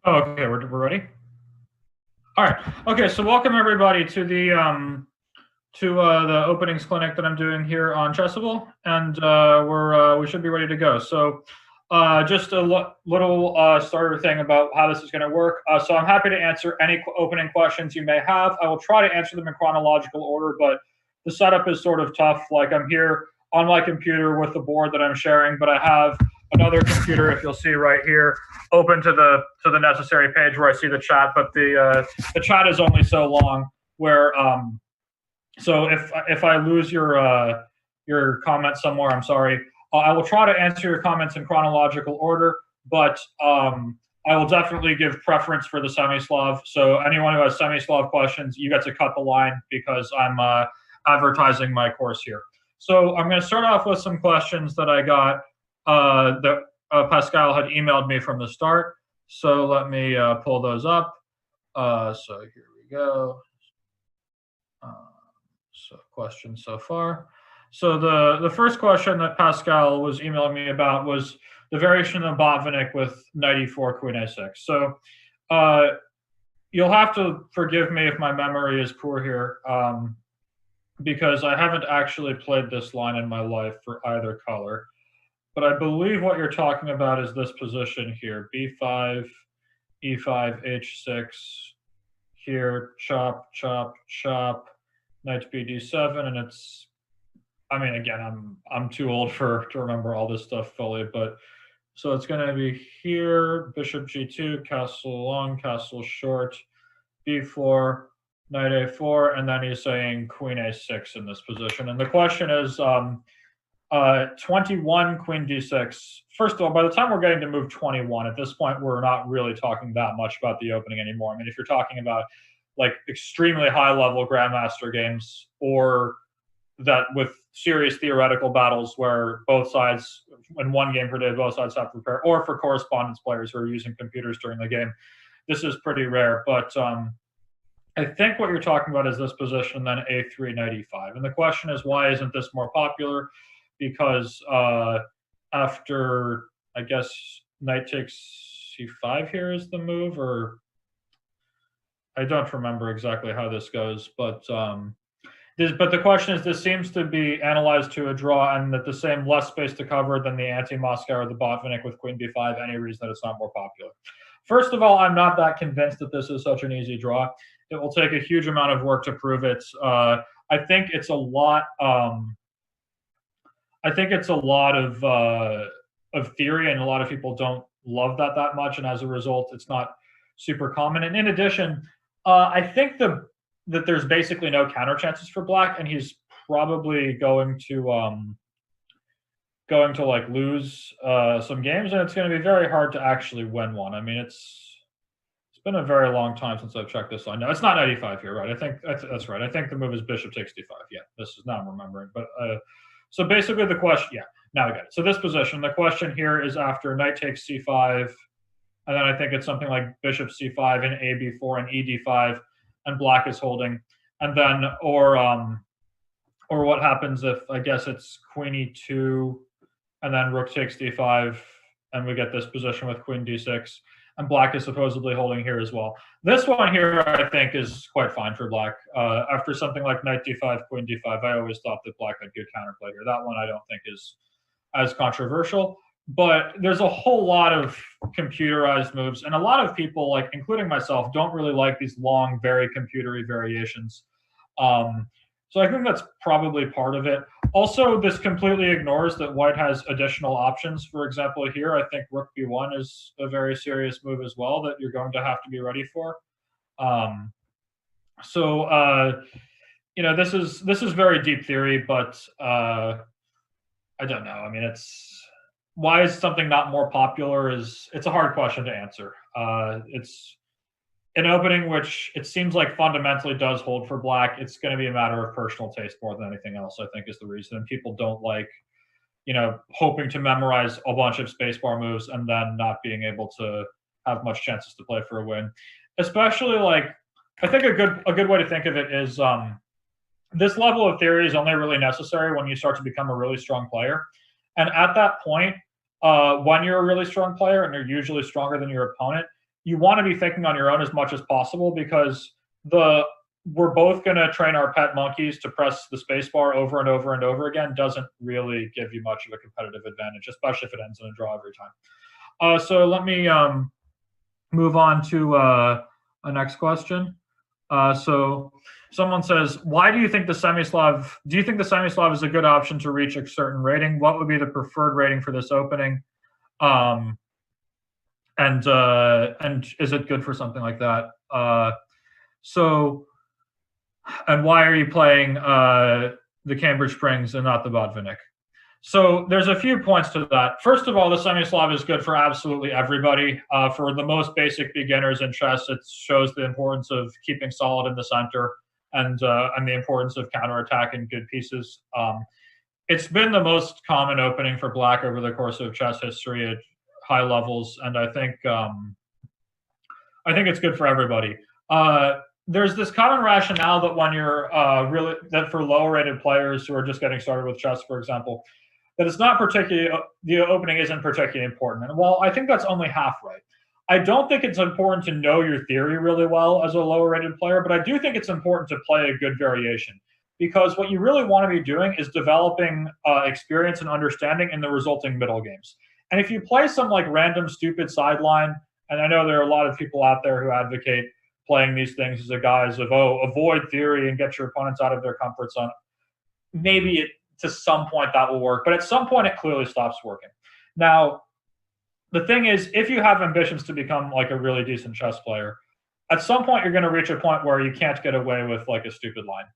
Oh, okay, we're ready. All right. Okay, so welcome everybody to the openings clinic that I'm doing here on Chessable, and we should be ready to go. So, just a little starter thing about how this is going to work. So I'm happy to answer any opening questions you may have. I will try to answer them in chronological order, but the setup is sort of tough. Like I'm here on my computer with the board that I'm sharing, but I have another computer, if you'll see right here, open to the necessary page where I see the chat. But the chat is only so long where so if I lose your comment somewhere, I'm sorry. I will try to answer your comments in chronological order, but I will definitely give preference for the Semi-Slav. So anyone who has Semi-Slav questions, you get to cut the line because I'm advertising my course here. So I'm going to start off with some questions that I got that Pascal had emailed me from the start. So let me pull those up. So here we go. So questions so far. So the first question that Pascal was emailing me about was the variation of Botvinnik with knight e4, queen a6. So you'll have to forgive me if my memory is poor here, because I haven't actually played this line in my life for either color. But I believe what you're talking about is this position here, b5, e5, h6, here, chop, chop, chop, knight b d7, and it's, I mean, again, I'm too old to remember all this stuff fully, but so it's going to be here, bishop g2, castle long, castle short, b4, knight a4, and then he's saying queen a6 in this position. And the question is 21, queen d6. First of all, by the time we're getting to move 21, at this point, we're not really talking that much about the opening anymore. I mean, if you're talking about like extremely high level grandmaster games, or that with serious theoretical battles where both sides in one game per day, both sides have to prepare, or for correspondence players who are using computers during the game, this is pretty rare. But I think what you're talking about is this position, then a3, knight e5. And the question is, why isn't this more popular? Because after, I guess, knight takes c5 here is the move, or I don't remember exactly how this goes, but the question is, this seems to be analyzed to a draw, and that the same less space to cover than the anti-Moscow or the Botvinnik with queen b5, any reason that it's not more popular. First of all, I'm not that convinced that this is such an easy draw. It will take a huge amount of work to prove it. I think it's a lot. I think it's a lot of theory, and a lot of people don't love that much, and as a result, it's not super common. And in addition, I think that there's basically no counter chances for black, and he's probably going to like lose some games, and it's going to be very hard to actually win one. I mean, it's been a very long time since I've checked this line. No, it's not 95 here, right? I think that's right. I think the move is bishop takes d5. Yeah, this is now I'm remembering. But so basically the question, yeah, now I got it. So this position, the question here is after knight takes c5, and then I think it's something like bishop c5 and a b4 and e d5, and black is holding, and then or what happens if, I guess it's queen e2, and then rook takes d5, and we get this position with queen d6, and black is supposedly holding here as well. This one here, I think, is quite fine for black. After something like knight d5, queen d5, I always thought that black had good counterplay here. That one I don't think is as controversial. But there's a whole lot of computerized moves, and a lot of people, like including myself, don't really like these long, very computery variations. So I think that's probably part of it. Also, this completely ignores that white has additional options. For example, here, I think rook b1 is a very serious move as well that you're going to have to be ready for. You know, this is very deep theory, but I don't know. I mean, why is something not more popular? It's a hard question to answer. It's an opening which it seems like fundamentally does hold for black. It's going to be a matter of personal taste more than anything else, I think, is the reason. And people don't like, you know, hoping to memorize a bunch of spacebar moves and then not being able to have much chances to play for a win. Especially, like, I think a good way to think of it is this level of theory is only really necessary when you start to become a really strong player. And at that point, when you're a really strong player and you're usually stronger than your opponent, you want to be thinking on your own as much as possible, because we're both going to train our pet monkeys to press the spacebar over and over and over again doesn't really give you much of a competitive advantage, especially if it ends in a draw every time. So let me move on to a next question. So someone says, why do you think the Semi-Slav is a good option to reach a certain rating? What would be the preferred rating for this opening? And is it good for something like that? And why are you playing the Cambridge Springs and not the Botvinnik? So there's a few points to that. First of all, the Semi-Slav is good for absolutely everybody. For the most basic beginners in chess, it shows the importance of keeping solid in the center and the importance of counterattacking good pieces. It's been the most common opening for Black over the course of chess history at high levels, and I think it's good for everybody. There's this common rationale that when you're that for lower rated players who are just getting started with chess, for example, that it's not particularly, the opening isn't particularly important. And while I think that's only half right, I don't think it's important to know your theory really well as a lower rated player, but I do think it's important to play a good variation, because what you really want to be doing is developing experience and understanding in the resulting middle games. And if you play some like random stupid sideline, and I know there are a lot of people out there who advocate playing these things as a guise of, avoid theory and get your opponents out of their comfort zone. Maybe to some point that will work, but at some point it clearly stops working. Now, the thing is, if you have ambitions to become like a really decent chess player, at some point you're going to reach a point where you can't get away with like a stupid line.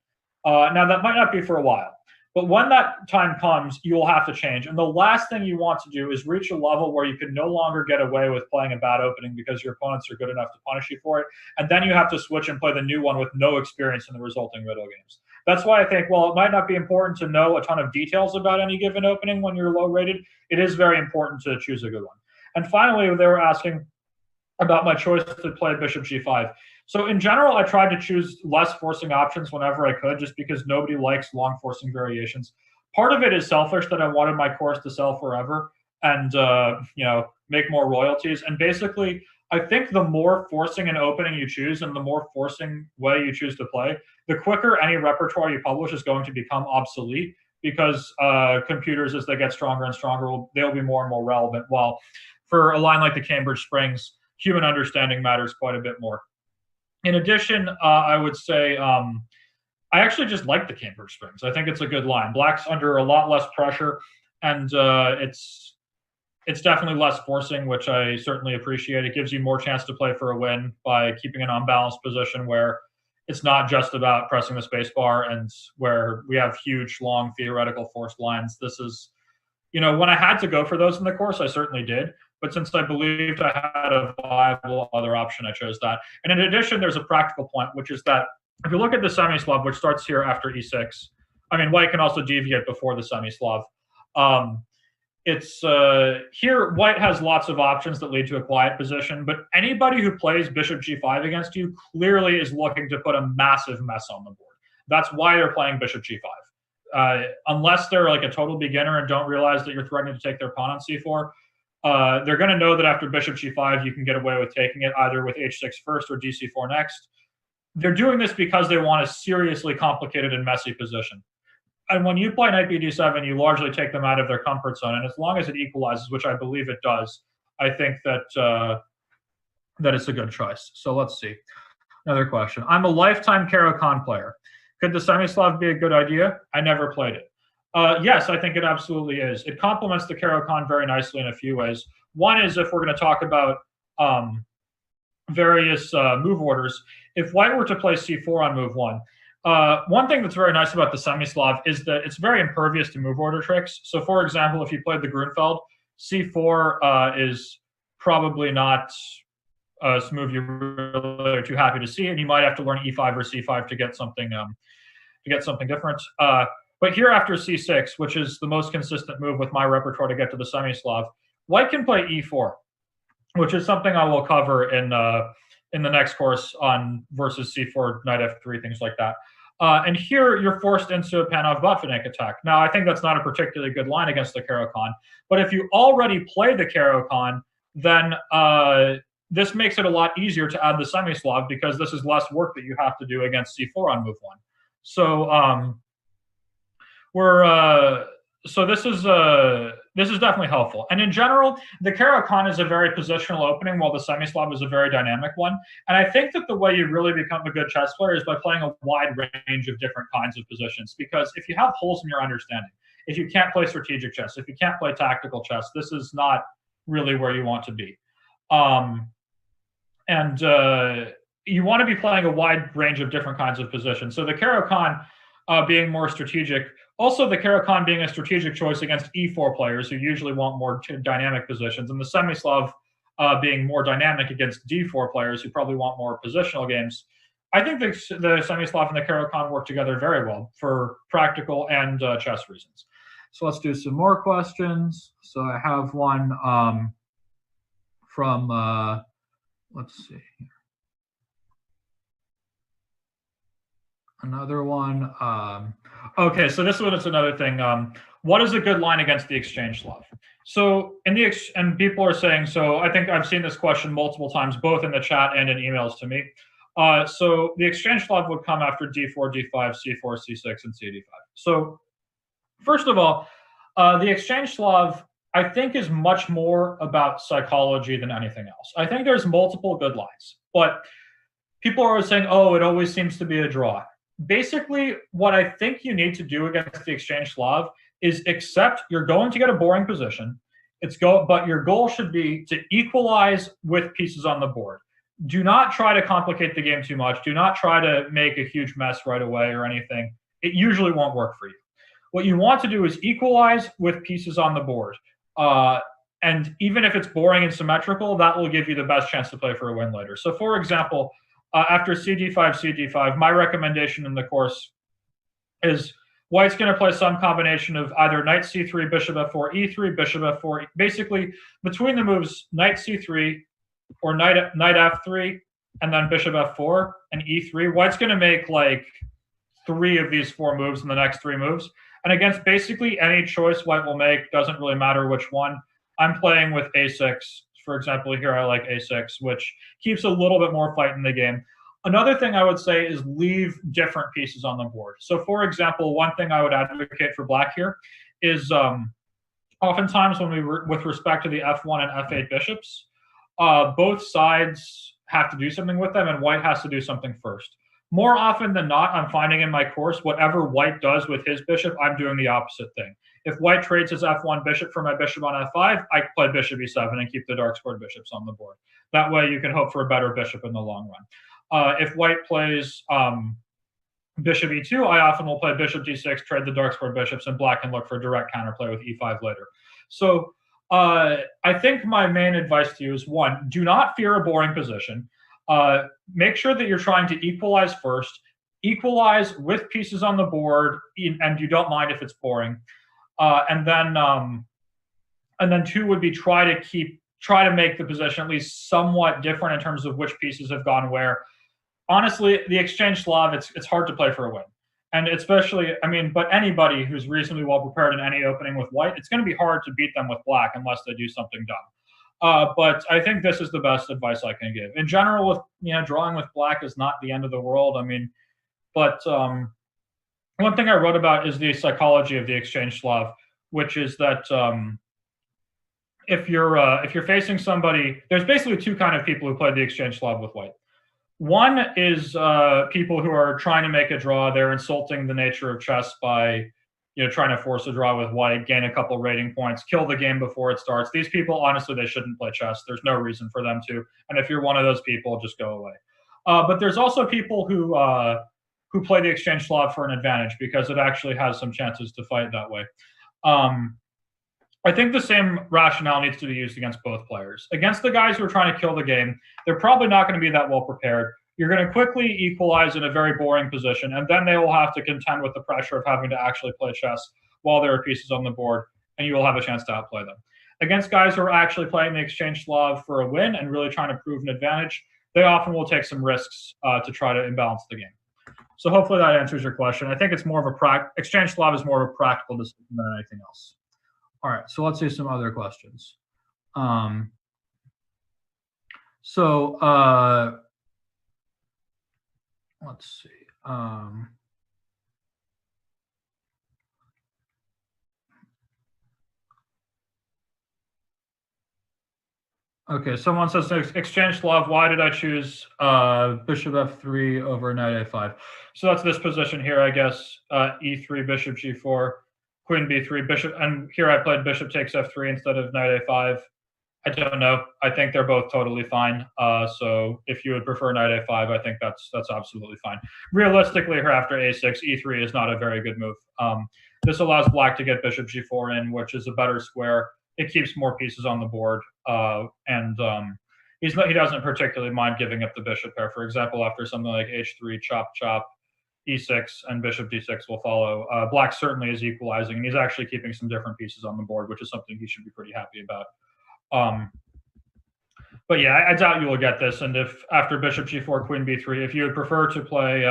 Now, that might not be for a while, but when that time comes, you will have to change. And the last thing you want to do is reach a level where you can no longer get away with playing a bad opening because your opponents are good enough to punish you for it. And then you have to switch and play the new one with no experience in the resulting middle games. That's why I think, while it might not be important to know a ton of details about any given opening when you're low rated, it is very important to choose a good one. And finally, they were asking about my choice to play bishop g5. So in general, I tried to choose less forcing options whenever I could, just because nobody likes long forcing variations. Part of it is selfish, that I wanted my course to sell forever and make more royalties. And basically, I think the more forcing an opening you choose and the more forcing way you choose to play, the quicker any repertoire you publish is going to become obsolete, because computers, as they get stronger and stronger, they'll be more and more relevant. While for a line like the Cambridge Springs, human understanding matters quite a bit more. In addition, I would say I actually just like the Cambridge Springs. I think it's a good line. Black's under a lot less pressure, and it's definitely less forcing, which I certainly appreciate. It gives you more chance to play for a win by keeping an unbalanced position where it's not just about pressing the spacebar and where we have huge, long theoretical forced lines. This is, when I had to go for those in the course, I certainly did. But since I believed I had a viable other option, I chose that. And in addition, there's a practical point, which is that if you look at the Semi-Slav, which starts here after e6, white can also deviate before the Semi-Slav. Here, white has lots of options that lead to a quiet position, but anybody who plays bishop g5 against you clearly is looking to put a massive mess on the board. That's why they're playing bishop g5. Unless they're like a total beginner and don't realize that you're threatening to take their pawn on c4, they're going to know that after bishop g5, you can get away with taking it either with h6 first or dc4 next. They're doing this because they want a seriously complicated and messy position. And when you play knight bd7, you largely take them out of their comfort zone. And as long as it equalizes, which I believe it does, I think that it's a good choice. So let's see. Another question. I'm a lifetime Caro-Kann player. Could the Semi-Slav be a good idea? I never played it. Yes, I think it absolutely is. It complements the Caro-Kann very nicely in a few ways. One is, if we're going to talk about various move orders, if white were to play c4 on move one, one thing that's very nice about the Semi-Slav is that it's very impervious to move order tricks. So, for example, if you played the Grunfeld, c4 is probably not a move you're really too happy to see, and you might have to learn e5 or c5 to get something different. But here after c6, which is the most consistent move with my repertoire to get to the Semi-Slav, white can play e4, which is something I will cover in the next course on versus c4, knight f3, things like that. And here you're forced into a Panov-Botvinnik attack. Now, I think that's not a particularly good line against the Caro-Kann, but if you already play the Caro-Kann, then this makes it a lot easier to add the Semi-Slav because this is less work that you have to do against c4 on move 1. So this is definitely helpful. And in general, the Caro-Kann is a very positional opening, while the Semi-Slav is a very dynamic one. And I think that the way you really become a good chess player is by playing a wide range of different kinds of positions. Because if you have holes in your understanding, if you can't play strategic chess, if you can't play tactical chess, this is not really where you want to be. You want to be playing a wide range of different kinds of positions. So the Caro-Kann being more strategic, also the Caro-Kann being a strategic choice against e4 players who usually want more dynamic positions, and the Semi-Slav being more dynamic against d4 players who probably want more positional games. I think the Semi-Slav and the Caro-Kann work together very well for practical and chess reasons. So let's do some more questions. So I have one from, let's see here. Another one. Okay, so this one is another thing. What is a good line against the exchange Slav? So and people are saying, so I think I've seen this question multiple times, both in the chat and in emails to me. So the exchange Slav would come after d4, d5, c4, c6, and cd5. So first of all, the exchange Slav, I think, is much more about psychology than anything else. I think there's multiple good lines, but people are always saying, oh, it always seems to be a draw. Basically, what I think you need to do against the exchange Slav is accept you're going to get a boring position. But your goal should be to equalize with pieces on the board. Do not try to complicate the game too much. Do not try to make a huge mess right away or anything. It usually won't work for you. What you want to do is equalize with pieces on the board. And even if it's boring and symmetrical, that will give you the best chance to play for a win later. So for example, after cd5, my recommendation in the course is white's going to play some combination of either knight c3, bishop f4, e3, bishop f4. Basically, between the moves knight c3 or knight f3, and then bishop f4 and e3, white's going to make like 3 of these 4 moves in the next 3 moves. And against basically any choice white will make, doesn't really matter which one. I'm playing with a6. For example, here I like a6, which keeps a little bit more fight in the game. Another thing I would say is leave different pieces on the board. So for example, one thing I would advocate for black here is oftentimes with respect to the f1 and f8 bishops, both sides have to do something with them and white has to do something first. More often than not, I'm finding in my course, whatever white does with his bishop, I'm doing the opposite thing. If white trades his f1 bishop for my bishop on f5, I play bishop e7 and keep the dark squared bishops on the board. That way you can hope for a better bishop in the long run. If white plays bishop e2, I often will play bishop d6, trade the dark squared bishops, and black can look for direct counterplay with e5 later. So I think my main advice to you is, 1, do not fear a boring position. Make sure that you're trying to equalize first. Equalize with pieces on the board, and you don't mind if it's boring. And then 2 would be try to make the position at least somewhat different in terms of which pieces have gone where. Honestly, the exchange Slav, it's hard to play for a win. And especially, but anybody who's reasonably well prepared in any opening with white, it's going to be hard to beat them with black unless they do something dumb. But I think this is the best advice I can give. In general, with drawing with black is not the end of the world. But one thing I wrote about is the psychology of the exchange Slav, which is that if you're facing somebody, there's basically 2 kind of people who play the exchange Slav with white. One is people who are trying to make a draw. They're insulting the nature of chess by trying to force a draw with white, gain a couple rating points, kill the game before it starts. These people, honestly, they shouldn't play chess. There's no reason for them to. And if you're one of those people, just go away. But there's also people who play the exchange Slav for an advantage because it actually has some chances to fight that way. I think the same rationale needs to be used against both players. Against the guys who are trying to kill the game, they're probably not going to be that well prepared. You're going to quickly equalize in a very boring position, and then they will have to contend with the pressure of having to actually play chess while there are pieces on the board, and you will have a chance to outplay them. Against guys who are actually playing the exchange Slav for a win and really trying to prove an advantage, they often will take some risks to try to imbalance the game. So hopefully that answers your question. I think it's more of exchange Slav is more of a practical decision than anything else. All right, so let's see some other questions. So let's see. Okay, someone says exchange Slav. Why did I choose bishop f3 over knight a5? So that's this position here, I guess. E3, bishop g4, queen b3, bishop, and here I played bishop takes f3 instead of knight a5. I don't know. I think they're both totally fine. So if you would prefer knight a5, I think that's absolutely fine. Realistically, here after a6, e3 is not a very good move. This allows black to get bishop g4 in, which is a better square. It keeps more pieces on the board, and he doesn't particularly mind giving up the bishop pair. For example, after something like h3, chop chop, e6, and bishop d6 will follow. Black certainly is equalizing, and he's actually keeping some different pieces on the board, which is something he should be pretty happy about. But yeah, I doubt you will get this. And if after bishop g4, queen b3, if you would prefer to play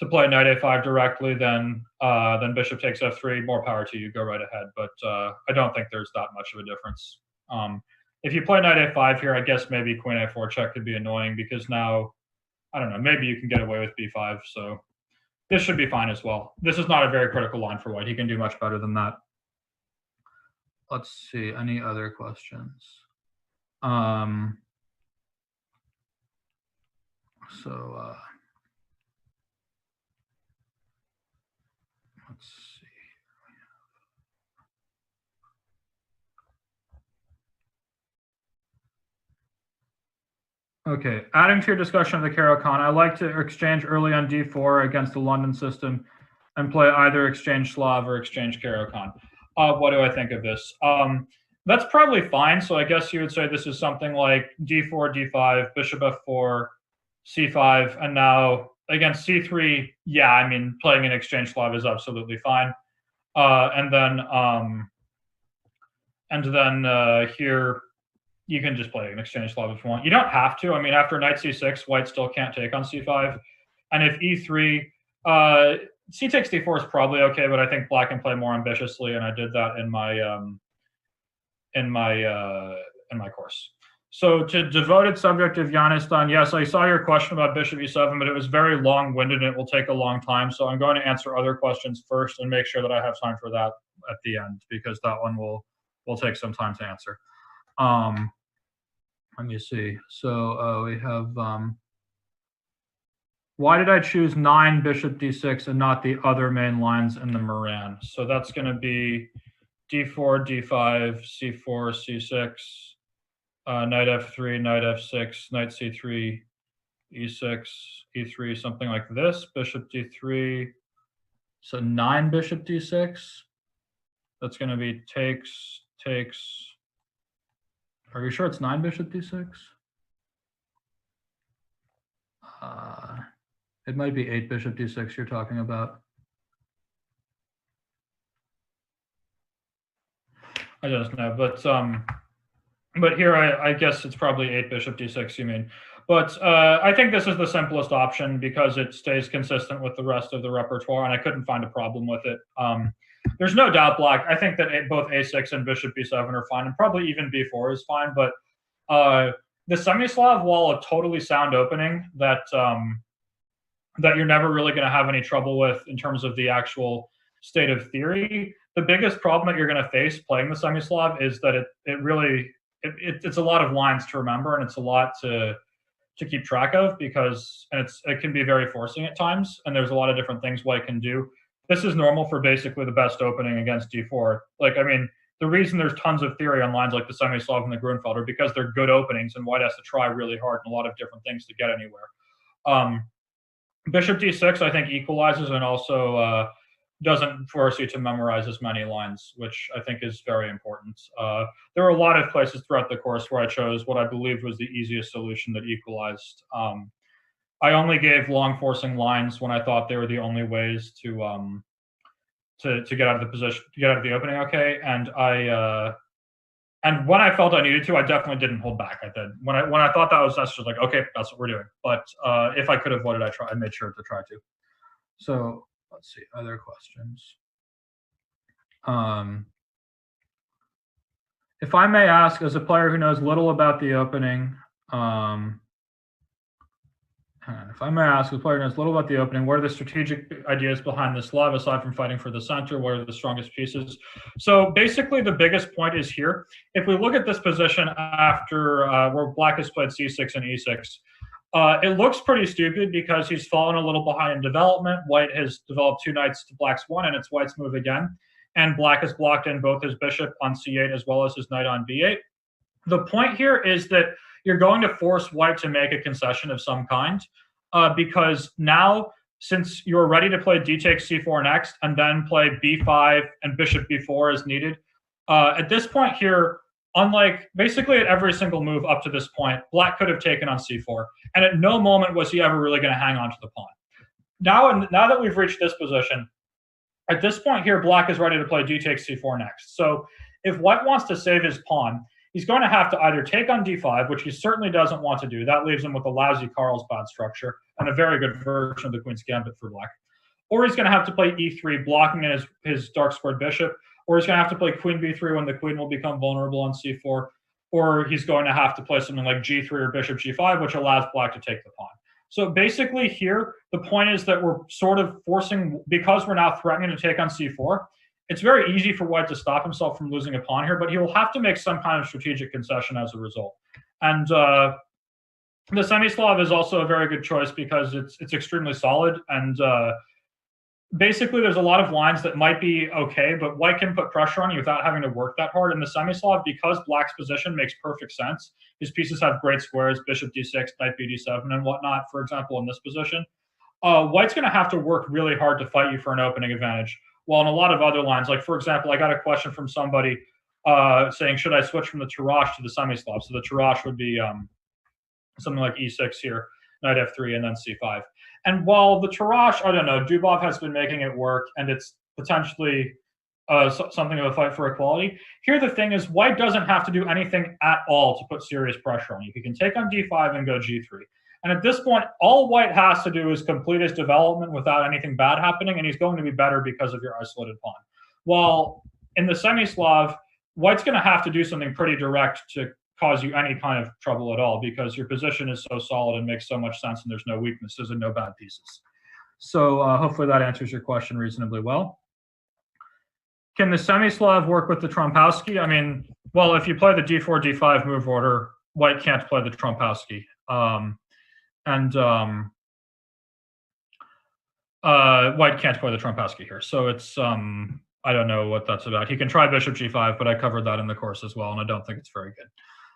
knight a5 directly, then bishop takes f3, more power to you. Go right ahead. But I don't think there's that much of a difference. If you play knight a5 here, I guess maybe queen a4 check could be annoying because now, I don't know, maybe you can get away with b5. So this should be fine as well. This is not a very critical line for white. He can do much better than that. Let's see, any other questions? Let's see. Okay, adding to your discussion of the Caro-Kann, I like to exchange early on d4 against the London system and play either exchange Slav or exchange Caro-Kann. What do I think of this? That's probably fine. So I guess you would say this is something like d4, d5, bishop f4, c5, and now against c3, yeah, I mean, playing an exchange Slav is absolutely fine. And then here, you can just play an exchange Slav if you want. You don't have to. I mean, after knight c6, white still can't take on c5. And if e3, c takes d4 is probably okay, but I think black can play more ambitiously, and I did that in my course. So to devoted subject of Yanistan, yes, I saw your question about bishop e7, but it was very long-winded and it will take a long time. So I'm going to answer other questions first and make sure that I have time for that at the end, because that one will take some time to answer. Let me see. So we have, why did I choose 9 bishop d6 and not the other main lines in the Moran? So that's going to be d4, d5, c4, c6, knight f3, knight f6, knight c3, e6, e3, something like this, bishop d3. So 9 bishop d6. That's going to be takes. Are you sure it's 9 bishop d6? It might be 8 bishop d6 you're talking about. I don't know, but here I guess it's probably 8 bishop d6 you mean. But I think this is the simplest option because it stays consistent with the rest of the repertoire, and I couldn't find a problem with it. There's no doubt black. I think that both a6 and bishop b7 are fine, and probably even b4 is fine. But the Semi-Slav, while a totally sound opening that you're never really going to have any trouble with in terms of the actual state of theory, the biggest problem that you're going to face playing the Semi-Slav is that it's a lot of lines to remember, and it's a lot to keep track of because it can be very forcing at times, and there's a lot of different things white can do. This is normal for basically the best opening against d4. Like, I mean, the reason there's tons of theory on lines like the Semi-Slav and the Grunfeld are because they're good openings, and white has to try really hard in a lot of different things to get anywhere. Bishop d6, I think, equalizes and also doesn't force you to memorize as many lines, which I think is very important. There were a lot of places throughout the course where I chose what I believed was the easiest solution that equalized. I only gave long forcing lines when I thought they were the only ways to get out of the position, to get out of the opening okay. And when I felt I needed to, I definitely didn't hold back. I did. When I thought that's just like, okay, that's what we're doing. But if I could have, what did I try? I made sure to try to. So let's see, other questions. If I may ask, as a player who knows little about the opening, if I may ask, a player knows little about the opening, what are the strategic ideas behind this love, aside from fighting for the center? What are the strongest pieces? So basically, the biggest point is here. If we look at this position after where black has played c6 and e6, it looks pretty stupid because he's fallen a little behind in development. White has developed 2 knights to black's 1, and it's white's move again. And black has blocked in both his bishop on c8 as well as his knight on b8. The point here is that you're going to force white to make a concession of some kind, because now, since you're ready to play d takes c4 next and then play b5 and bishop b4 as needed, at this point here, unlike basically at every single move up to this point, black could have taken on c4, and at no moment was he ever really going to hang on to the pawn. Now that we've reached this position, at this point here, black is ready to play d takes c4 next. So if white wants to save his pawn, he's going to have to either take on d5, which he certainly doesn't want to do. That leaves him with a lousy Carlsbad structure and a very good version of the Queen's Gambit for black. Or he's going to have to play e3, blocking in his dark squared bishop. Or he's going to have to play queen b3 when the queen will become vulnerable on c4. Or he's going to have to play something like g3 or bishop g5, which allows black to take the pawn. So basically here, the point is that we're sort of forcing, because we're now threatening to take on c4, it's very easy for white to stop himself from losing a pawn here, but he will have to make some kind of strategic concession as a result. And the Semi-Slav is also a very good choice because it's extremely solid. And basically, there's a lot of lines that might be okay, but white can put pressure on you without having to work that hard. And the Semi-Slav, because black's position makes perfect sense, his pieces have great squares, bishop d6, knight bd7, and whatnot, for example, in this position. White's going to have to work really hard to fight you for an opening advantage. While in a lot of other lines, like, for example, I got a question from somebody saying, should I switch from the Tarrasch to the Semi-Slav? So the Tarrasch would be something like e6 here, knight f3, and then c5. And while the Tarrasch, I don't know, Dubov has been making it work, and it's potentially something of a fight for equality. Here, the thing is, white doesn't have to do anything at all to put serious pressure on you. He can take on d5 and go g3. And at this point, all white has to do is complete his development without anything bad happening, and he's going to be better because of your isolated pawn. While in the Semi-Slav, white's going to have to do something pretty direct to cause you any kind of trouble at all, because your position is so solid and makes so much sense, and there's no weaknesses and no bad pieces. So hopefully that answers your question reasonably well. Can the Semi-Slav work with the Trompowsky? I mean, well, if you play the d4, d5 move order, white can't play the Trompowsky. White can't play the Trompowsky here. So it's, I don't know what that's about. He can try bishop g5, but I covered that in the course as well, and I don't think it's very good.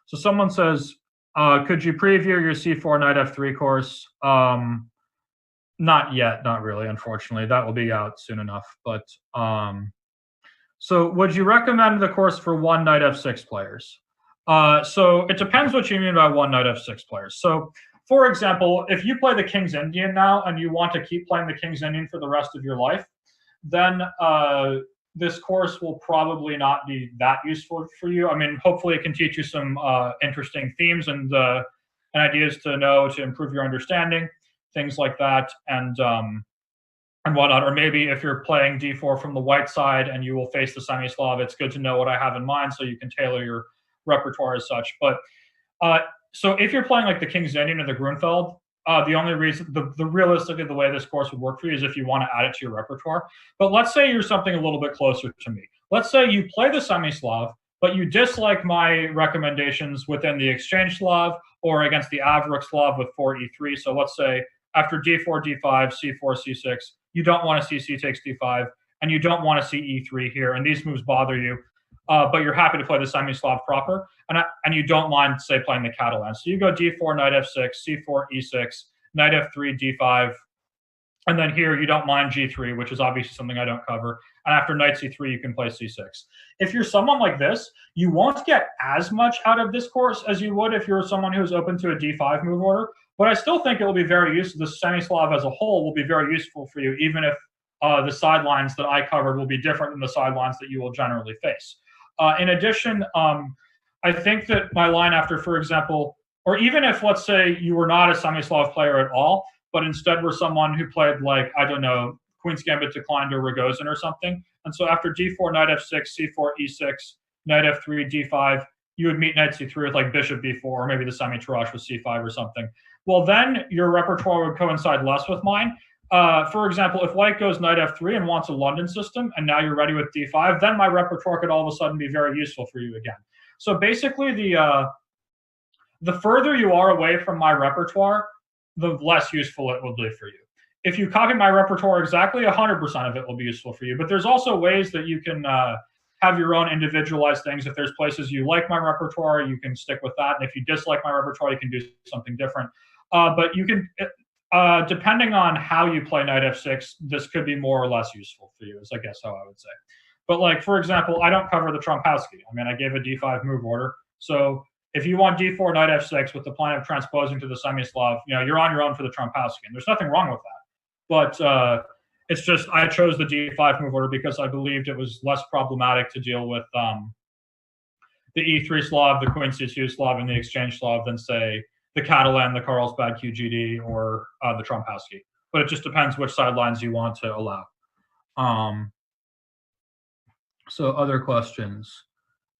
So someone says, could you preview your c4 knight f3 course? Not yet, not really, unfortunately. That will be out soon enough. But so would you recommend the course for one knight f6 players? So it depends what you mean by one knight f6 players. So for example, if you play the King's Indian now and you want to keep playing the King's Indian for the rest of your life, then this course will probably not be that useful for you. I mean, hopefully it can teach you some interesting themes and ideas to know to improve your understanding, things like that, and whatnot. Or maybe if you're playing d4 from the white side and you will face the Semi-Slav, it's good to know what I have in mind so you can tailor your repertoire as such. But so if you're playing like the King's Indian or the Grunfeld, the only reason, realistically, the way this course would work for you is if you want to add it to your repertoire. But let's say you're something a little bit closer to me. Let's say you play the Semi-Slav, but you dislike my recommendations within the Exchange Slav or against the Averrock Slav with 4e3. So let's say after d4, d5, c4, c6, you don't want to see c takes d5, and you don't want to see e3 here, and these moves bother you. But you're happy to play the Semi-Slav proper, and you don't mind, say, playing the Catalan. So you go d4, knight f6, c4, e6, knight f3, d5, and then here you don't mind g3, which is obviously something I don't cover. And after knight c3, you can play c6. If you're someone like this, you won't get as much out of this course as you would if you're someone who's open to a d5 move order, but I still think it will be very useful. The Semi-Slav as a whole will be very useful for you, even if the sidelines that I covered will be different than the sidelines that you will generally face. In addition, I think that my line after, for example, or even if, let's say, you were not a Semi-Slav player at all, but instead were someone who played, like, I don't know, Queen's Gambit declined or Rogozin or something, and so after d4, knight f6, c4, e6, knight f3, d5, you would meet knight c3 with like bishop b4, or maybe the semi-tarrasch with c5 or something. Well, then your repertoire would coincide less with mine. For example, if white goes knight f3 and wants a London system, and now you're ready with d5, then my repertoire could all of a sudden be very useful for you again. So basically, the further you are away from my repertoire, the less useful it will be for you. If you copy my repertoire exactly, 100% of it will be useful for you. But there's also ways that you can have your own individualized things. If there's places you like my repertoire, you can stick with that. And if you dislike my repertoire, you can do something different. But you can, depending on how you play knight f6, this could be more or less useful for you, is I guess how I would say. But like, for example, I don't cover the Trompowsky. I mean, I gave a d5 move order. So if you want d4, knight f6 with the plan of transposing to the Semi-Slav, you're on your own for the Trompowsky. And there's nothing wrong with that. But it's just I chose the d5 move order because I believed it was less problematic to deal with the e3 Slav, the queen c2 Slav, and the exchange Slav than, say, the Catalan, the Carlsbad QGD, or the Trompowsky. But it just depends which sidelines you want to allow. So other questions.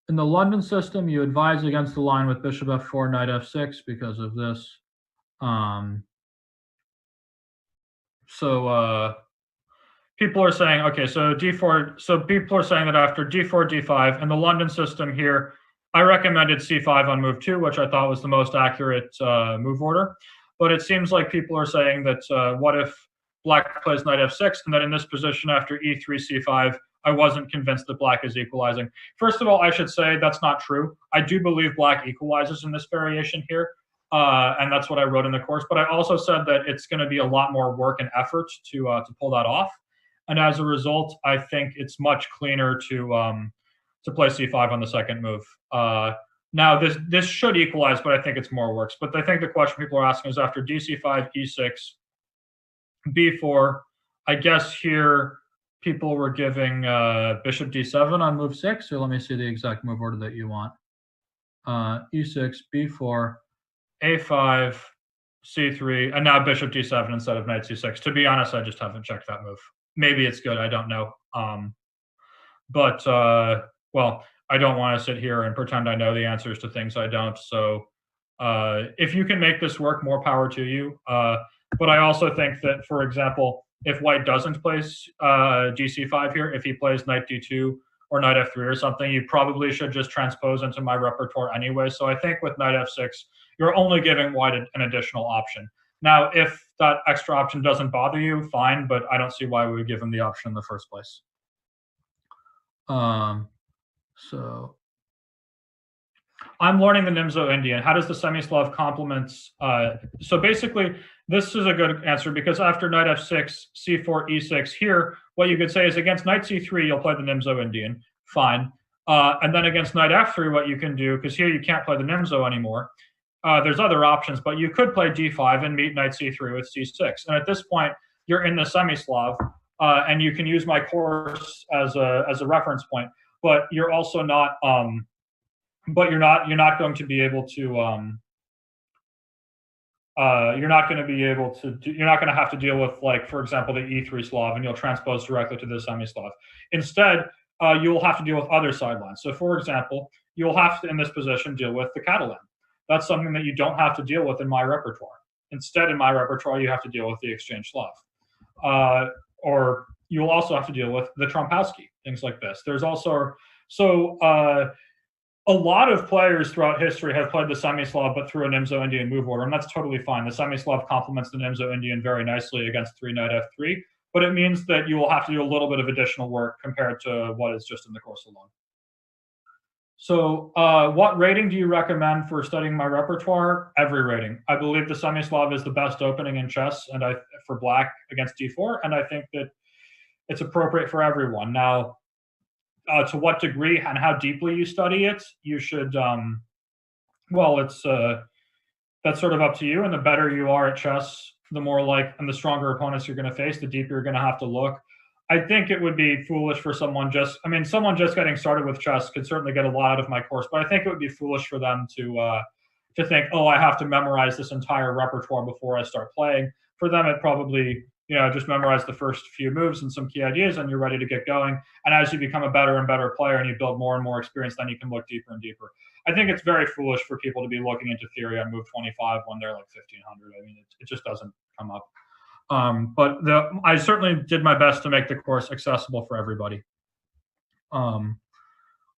In the London system, you advise against the line with bishop f4, knight f6 because of this. So people are saying, okay, so d4. So people are saying that after d4, d5, in the London system here, I recommended c5 on move 2, which I thought was the most accurate move order. But it seems like people are saying that what if black plays knight f6, and then in this position after e3, c5, I wasn't convinced that black is equalizing. First of all, I should say that's not true. I do believe black equalizes in this variation here, and that's what I wrote in the course. But I also said that it's going to be a lot more work and effort to pull that off. And as a result, I think it's much cleaner to play c5 on the second move. Now, this should equalize, but I think it's more works. But I think the question people are asking is after dc5, e6, b4, I guess here people were giving bishop d7 on move 6, or let me see the exact move order that you want. E6, b4, a5, c3, and now bishop d7 instead of knight c6. To be honest, I just haven't checked that move. Maybe it's good, I don't know. Well, I don't want to sit here and pretend I know the answers to things I don't. So if you can make this work, more power to you. But I also think that, for example, if white doesn't play gc5 here, if he plays knight d2 or knight f3 or something, you probably should just transpose into my repertoire anyway. So I think with knight f6, you're only giving white an additional option. Now, if that extra option doesn't bother you, fine, but I don't see why we would give him the option in the first place. So I'm learning the Nimzo-Indian. How does the Semi-Slav complements? So basically, this is a good answer because after knight f6, c4, e6 here, what you could say is against knight c3, you'll play the Nimzo-Indian. Fine. And then against knight f3, what you can do, because here you can't play the Nimzo anymore, there's other options, but you could play d5 and meet knight c3 with c6. And at this point, you're in the Semi-Slav, and you can use my course as a reference point. But you're also not. But you're not going to be able to. You're not going to have to deal with, like, for example, the e3 Slav, and you'll transpose directly to the Semi-Slav. Instead, you'll have to deal with other sidelines. So, for example, you'll have to, in this position, deal with the Catalan. That's something that you don't have to deal with in my repertoire. Instead, in my repertoire, you have to deal with the exchange Slav. Or you'll also have to deal with the Trompowsky, things like this. There's also, a lot of players throughout history have played the Semi-Slav, but through a Nimzo-Indian move order, and that's totally fine. The Semi-Slav complements the Nimzo-Indian very nicely against 3 knight f3, but it means that you will have to do a little bit of additional work compared to what is just in the course alone. So what rating do you recommend for studying my repertoire? Every rating. I believe the Semi-Slav is the best opening in chess, and for black against d4, and I think that it's appropriate for everyone. Now, to what degree and how deeply you study it, you should, well, that's sort of up to you. And the better you are at chess, the more and the stronger opponents you're going to face, the deeper you're going to have to look. I think it would be foolish for someone someone just getting started with chess could certainly get a lot out of my course, but I think it would be foolish for them to think, oh, I have to memorize this entire repertoire before I start playing. For them, it probably just memorize the first few moves and some key ideas, and you're ready to get going. And as you become a better and better player and you build more and more experience, then you can look deeper and deeper. I think it's very foolish for people to be looking into theory on move 25 when they're like 1500. I mean, it just doesn't come up. But I certainly did my best to make the course accessible for everybody.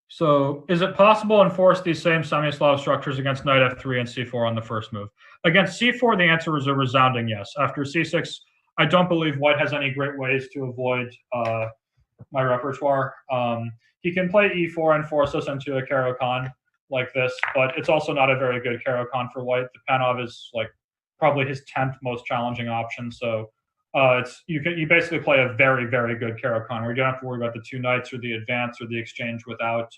So is it possible to enforce these same semi-Slav structures against knight f3 and c4 on the first move? Against c4, the answer is a resounding yes. After c6, I don't believe white has any great ways to avoid my repertoire. He can play e4 and force us into a Caro-Kann like this, but it's also not a very good Caro-Kann for white. The Panov is like probably his 10th most challenging option, so you basically play a very, very good Caro-Kann where you don't have to worry about the two knights or the advance or the exchange without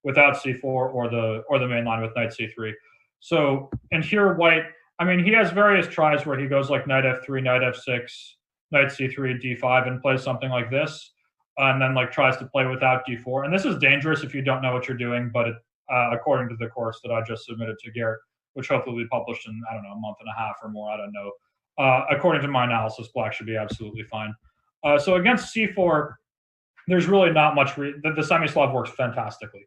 c4 or the main line with knight c3. So, and here white, I mean, he has various tries where he goes like knight f3, knight f6, knight c3, d5, and plays something like this, and then like tries to play without d4. And this is dangerous if you don't know what you're doing, but according to the course that I just submitted to Garrett, which hopefully will be published in, I don't know, a month and a half or more, I don't know. According to my analysis, black should be absolutely fine. So against c4, there's really not much. The semi-Slav works fantastically.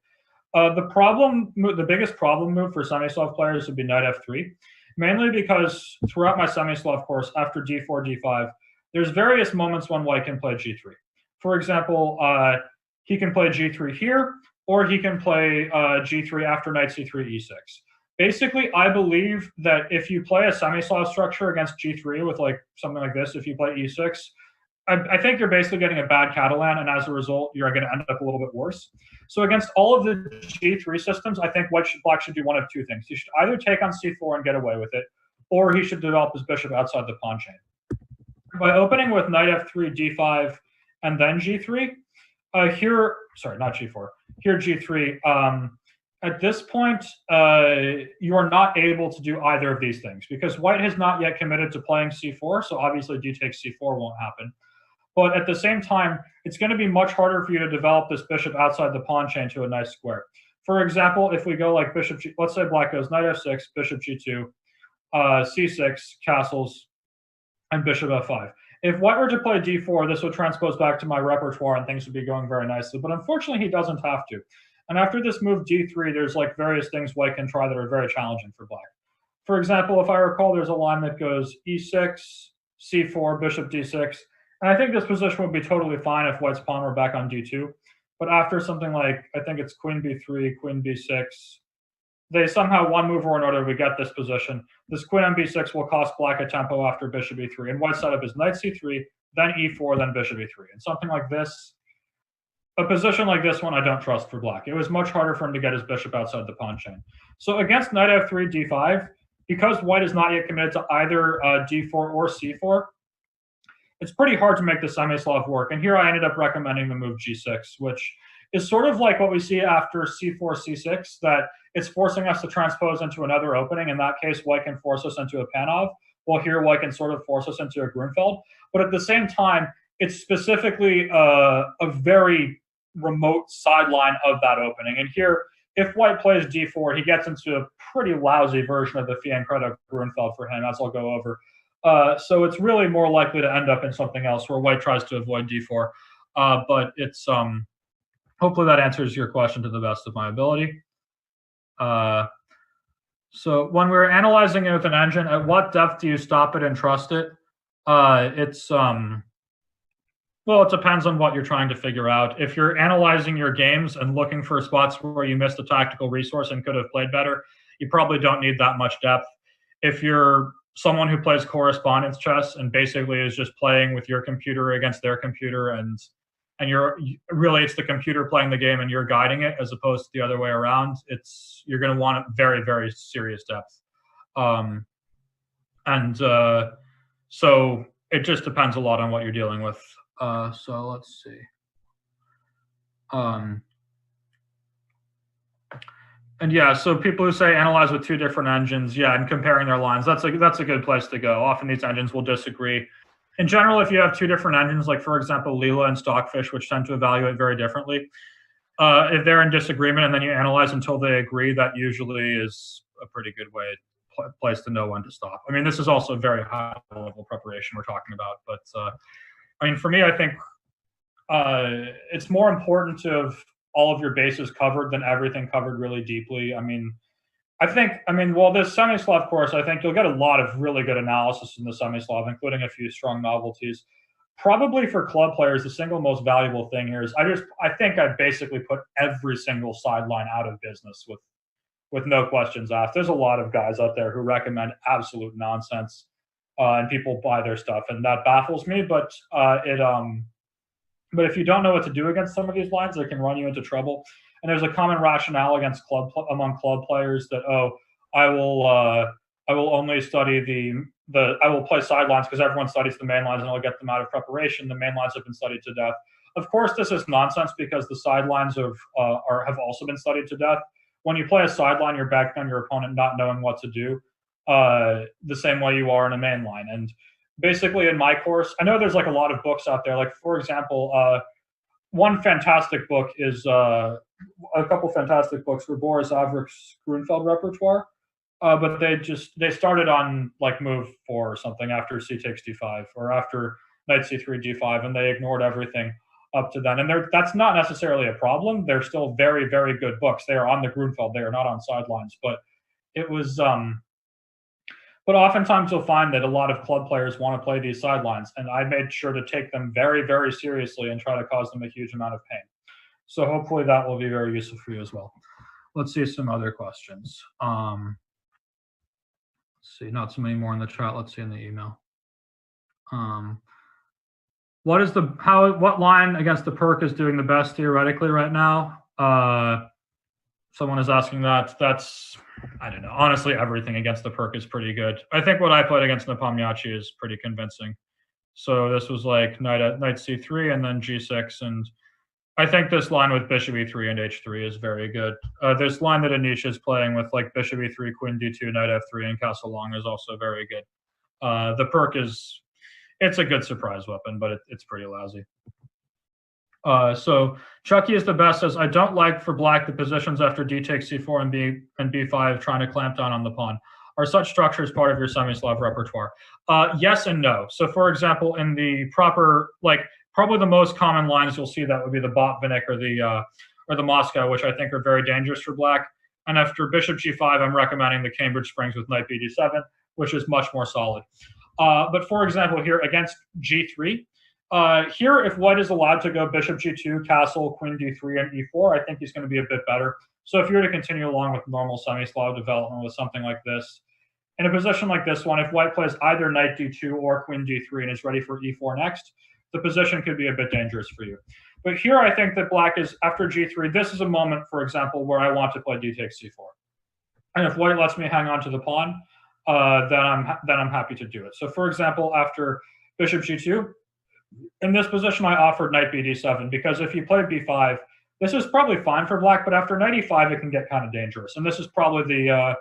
The biggest problem move for semi-Slav players would be knight f3, mainly because throughout my semi-Slav course, after d4, d5, there's various moments when white can play g3. For example, he can play g3 here, or he can play g3 after knight c3, e6. Basically, I believe that if you play a semi-Slav structure against g3 with like something like this, if you play e6, I think you're basically getting a bad Catalan, and as a result, you're going to end up a little bit worse. So against all of the g3 systems, I think black should do one of two things. He should either take on c4 and get away with it, or he should develop his bishop outside the pawn chain. By opening with knight f3, d5, and then g3, here, sorry, not g4, here g3, at this point, you are not able to do either of these things because white has not yet committed to playing c4, so obviously d takes c4 won't happen. But at the same time, it's going to be much harder for you to develop this bishop outside the pawn chain to a nice square. For example, if we go like bishop g, let's say black goes knight f6, bishop g2, c6, castles, and bishop f5. If white were to play d4, this would transpose back to my repertoire and things would be going very nicely. But unfortunately, he doesn't have to. And after this move d3, there's like various things white can try that are very challenging for black. For example, if I recall, there's a line that goes e6, c4, bishop d6. And I think this position would be totally fine if white's pawn were back on d2. But after something like, I think it's queen b3, queen b6, they somehow one move or another we get this position. This queen on b6 will cost black a tempo after bishop e3. And white's setup is knight c3, then e4, then bishop e3. And something like this, a position like this one, I don't trust for black. It was much harder for him to get his bishop outside the pawn chain. So against knight f3, d5, because white is not yet committed to either d4 or c4, it's pretty hard to make the semi-Slav work. And here I ended up recommending the move g6, which is sort of like what we see after c4, c6, that it's forcing us to transpose into another opening. In that case, white can force us into a Panov, while here white can sort of force us into a Grunfeld. But at the same time, it's specifically a very remote sideline of that opening. And here, if white plays d4, he gets into a pretty lousy version of the Fianchetto Grunfeld for him, as I'll go over. So it's really more likely to end up in something else where white tries to avoid d4. But it's hopefully that answers your question to the best of my ability. So when we're analyzing it with an engine, at what depth do you stop it and trust it? Well, it depends on what you're trying to figure out. If you're analyzing your games and looking for spots where you missed a tactical resource and could have played better, you probably don't need that much depth. If you're someone who plays correspondence chess and basically is just playing with your computer against their computer, and it's the computer playing the game and you're guiding it as opposed to the other way around, you're going to want very, very serious depth. So it just depends a lot on what you're dealing with. So let's see. And yeah, so people who say analyze with two different engines, yeah, and comparing their lines, that's a good place to go. Often these engines will disagree. In general, if you have two different engines, like for example, Leela and Stockfish, which tend to evaluate very differently, if they're in disagreement and then you analyze until they agree, that usually is a pretty good way place to know when to stop. I mean, this is also very high level preparation we're talking about, but I mean, for me, I think it's more important to have all of your bases covered than everything covered really deeply. I mean, well, this Semi-Slav course, I think you'll get a lot of really good analysis in the Semi-Slav, including a few strong novelties. Probably for club players, the single most valuable thing here is I think I basically put every single sideline out of business with no questions asked. There's a lot of guys out there who recommend absolute nonsense, and people buy their stuff, and that baffles me. But if you don't know what to do against some of these lines, they can run you into trouble. And there's a common rationale among club players that I will only study I will play sidelines because everyone studies the main lines and I'll get them out of preparation. The main lines have been studied to death. Of course, this is nonsense because the sidelines have also been studied to death. When you play a sideline, you're backing on your opponent not knowing what to do, the same way you are in a main line. And basically, in my course, I know there's like a lot of books out there. Like, for example, one fantastic book is a couple fantastic books were Boris Avrich's Grunfeld Repertoire. But they started on like move 4 or something after c takes d5 or after knight c3 d5, and they ignored everything up to then. And that's not necessarily a problem. They're still very, very good books. They are on the Grunfeld. They are not on sidelines. But it was but oftentimes you'll find that a lot of club players want to play these sidelines, and I made sure to take them very, very seriously and try to cause them a huge amount of pain. So hopefully that will be very useful for you as well. Let's see some other questions. See, not so many more in the chat. Let's see in the email. What line against the perk is doing the best theoretically right now? Someone is asking that. That's, I don't know. Honestly, everything against the perk is pretty good. I think what I played against Nepomniachtchi is pretty convincing. So this was like knight c3 and then g6, and I think this line with bishop e3 and h3 is very good. This line that Anish is playing with like bishop e3, queen d2, knight f3, and castle long is also very good. The perk it's a good surprise weapon, but it's pretty lousy. So Chucky is the best, says, I don't like for black the positions after d takes c4 and b5 trying to clamp down on the pawn. Are such structures part of your Semi-Slav repertoire? Yes and no. So for example, in the proper, like, probably the most common lines you'll see that would be the Botvinnik or the Moscow, which I think are very dangerous for black. And after bishop g5, I'm recommending the Cambridge Springs with knight bd7, which is much more solid. But for example, here against g3, here if white is allowed to go bishop g2, castle, queen d3, and e4, I think he's going to be a bit better. So if you were to continue along with normal Semi-Slav development with something like this, in a position like this one, if white plays either knight d2 or queen d3 and is ready for e4 next, the position could be a bit dangerous for you. But here I think that black is, after g3, this is a moment, for example, where I want to play d takes c4. And if white lets me hang on to the pawn, then I'm happy to do it. So for example, after bishop g2, in this position I offered knight bd7, because if you play b5, this is probably fine for black, but after knight e5, it can get kind of dangerous. And this is probably the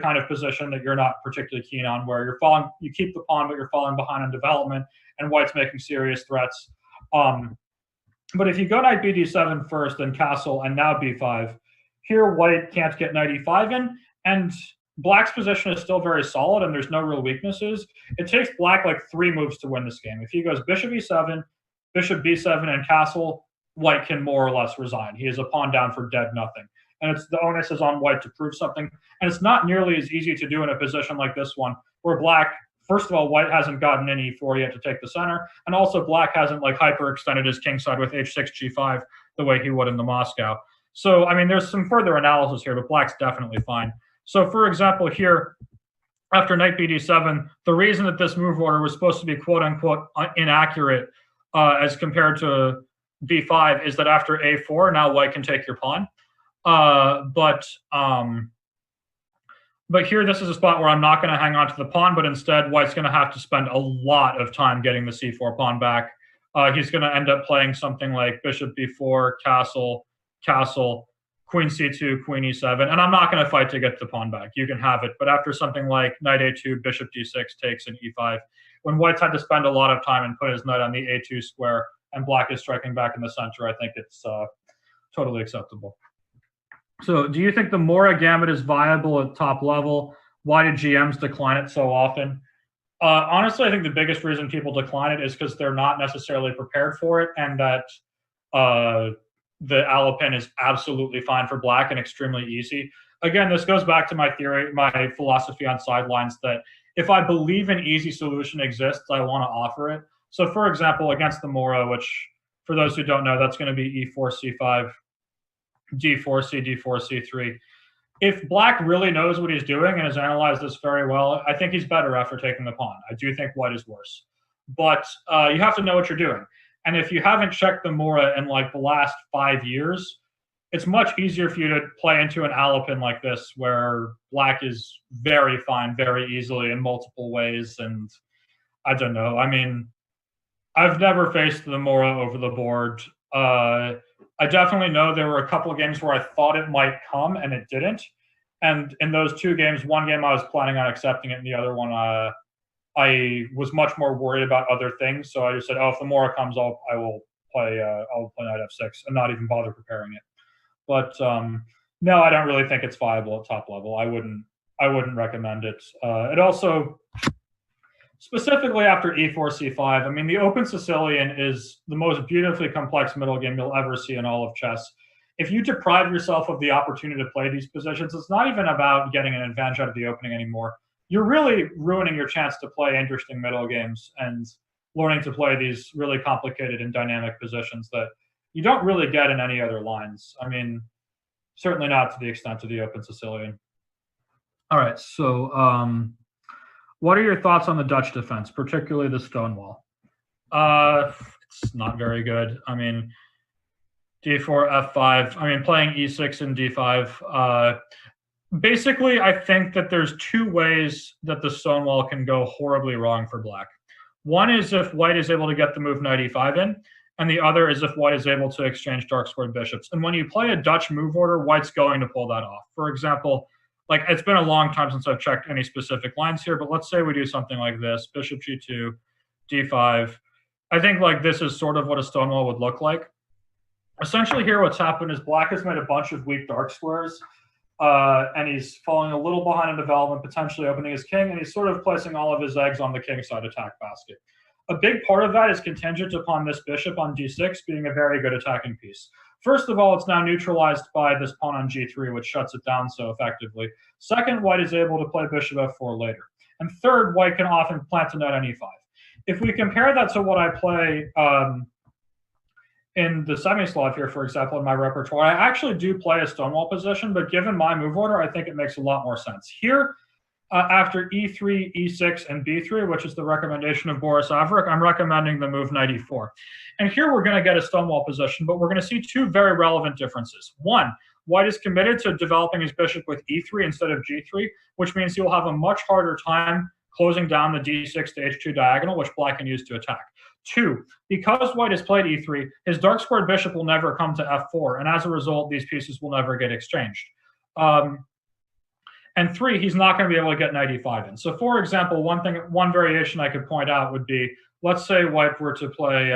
kind of position that you're not particularly keen on, where you keep the pawn, but you're falling behind on development, and white's making serious threats. But if you go knight bd7 first, then castle, and now b5, here white can't get knight e5 in, and black's position is still very solid, and there's no real weaknesses. It takes black like 3 moves to win this game. If he goes bishop e7, bishop b7, and castle, white can more or less resign. He is a pawn down for dead nothing. And the onus is on white to prove something. And it's not nearly as easy to do in a position like this one, where black, first of all, white hasn't gotten any e4 yet to take the center, and also black hasn't like hyperextended his kingside with h6, g5 the way he would in the Moscow. So, I mean, there's some further analysis here, but black's definitely fine. So, for example, here, after knight bd7, the reason that this move order was supposed to be quote-unquote inaccurate as compared to b5 is that after a4, now white can take your pawn. But here, this is a spot where I'm not going to hang on to the pawn, but instead white's going to have to spend a lot of time getting the c4 pawn back. He's going to end up playing something like bishop b4, castle, castle, queen c2, queen e7, and I'm not going to fight to get the pawn back. You can have it. But after something like knight a2, bishop d6 takes, and e5, when white's had to spend a lot of time and put his knight on the a2 square, and black is striking back in the center, I think it's totally acceptable. So do you think the Morra Gambit is viable at top level? Why do GMs decline it so often? Honestly, I think the biggest reason people decline it is because they're not necessarily prepared for it, and that the Alapin is absolutely fine for black and extremely easy. Again, this goes back to my theory, my philosophy on sidelines, that if I believe an easy solution exists, I want to offer it. So, for example, against the Morra, which for those who don't know, that's going to be e4, c5, d4, c4, c3. If black really knows what he's doing and has analyzed this very well, I think he's better after taking the pawn. I do think white is worse. But you have to know what you're doing. And if you haven't checked the Morra in like the last 5 years, it's much easier for you to play into an Alapin like this, where black is very fine very easily in multiple ways. And I don't know. I mean, I've never faced the Morra over the board. I definitely know there were a couple of games where I thought it might come and it didn't. And in those 2 games, one game I was planning on accepting it, and the other one I was much more worried about other things. So I just said, "Oh, if the Morra comes, I will play knight f6 and not even bother preparing it." But no, I don't really think it's viable at top level. I wouldn't recommend it. It also, specifically after e4, c5, I mean, the open Sicilian is the most beautifully complex middle game you'll ever see in all of chess. If you deprive yourself of the opportunity to play these positions, it's not even about getting an advantage out of the opening anymore. You're really ruining your chance to play interesting middle games and learning to play these really complicated and dynamic positions that you don't really get in any other lines. I mean, certainly not to the extent of the open Sicilian. All right, so what are your thoughts on the Dutch defense, particularly the Stonewall? It's not very good. I mean, d4, f5. I mean, playing e6 and d5. Basically, I think that there's 2 ways that the Stonewall can go horribly wrong for black. One is if white is able to get the move knight e5 in, and the other is if white is able to exchange dark squared bishops. And when you play a Dutch move order, white's going to pull that off. For example, like, it's been a long time since I've checked any specific lines here, but let's say we do something like this: bishop g2, d5. I think like this is sort of what a Stonewall would look like. Essentially here what's happened is black has made a bunch of weak dark squares, and he's falling a little behind in development, potentially opening his king, and he's sort of placing all of his eggs on the king side attack basket. A big part of that is contingent upon this bishop on d6 being a very good attacking piece. First of all, it's now neutralized by this pawn on g3, which shuts it down so effectively. Second, white is able to play bishop f4 later. And third, white can often plant a knight on e5. If we compare that to what I play in the Semi-Slav here, for example, in my repertoire, I actually do play a Stonewall position, but given my move order, I think it makes a lot more sense. Here, after e3, e6, and b3, which is the recommendation of Boris Averick, I'm recommending the move knight e4. And here we're going to get a Stonewall position, but we're going to see 2 very relevant differences. One, white is committed to developing his bishop with e3 instead of g3, which means he will have a much harder time closing down the d6 to h2 diagonal, which black can use to attack. 2, because white has played e3, his dark squared bishop will never come to f4, and as a result, these pieces will never get exchanged. And 3, he's not going to be able to get knight e5 in. So, for example, one variation I could point out would be, let's say white were to play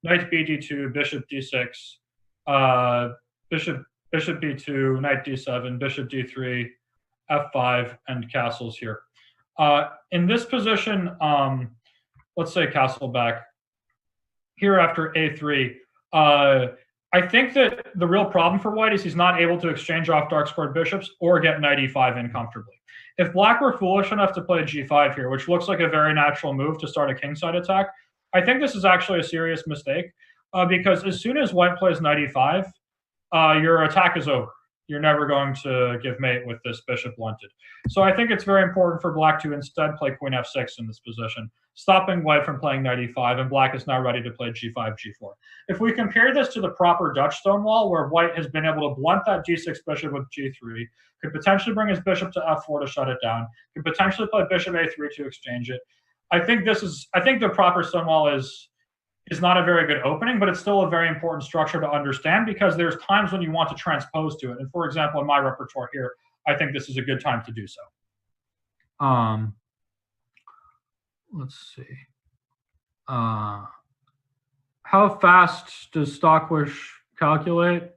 knight bd2, bishop d6, bishop b2, knight d7, bishop d3, f5, and castles here. In this position, let's say castle back. Here after a3, I think that the real problem for white is he's not able to exchange off dark squared bishops or get knight e5 in comfortably. If black were foolish enough to play g5 here, which looks like a very natural move to start a kingside attack, I think this is actually a serious mistake, because as soon as white plays knight e5, your attack is over. You're never going to give mate with this bishop blunted. So I think it's very important for black to instead play queen f6 in this position, stopping white from playing knight e5, and black is now ready to play g5, g4. If we compare this to the proper Dutch Stonewall, where white has been able to blunt that g6 bishop with g3, could potentially bring his bishop to f4 to shut it down, could potentially play bishop a3 to exchange it. I think the proper Stonewall is not a very good opening, but it's still a very important structure to understand, because there's times when you want to transpose to it. And for example, in my repertoire here, I think this is a good time to do so. Let's see. How fast does Stockwish calculate?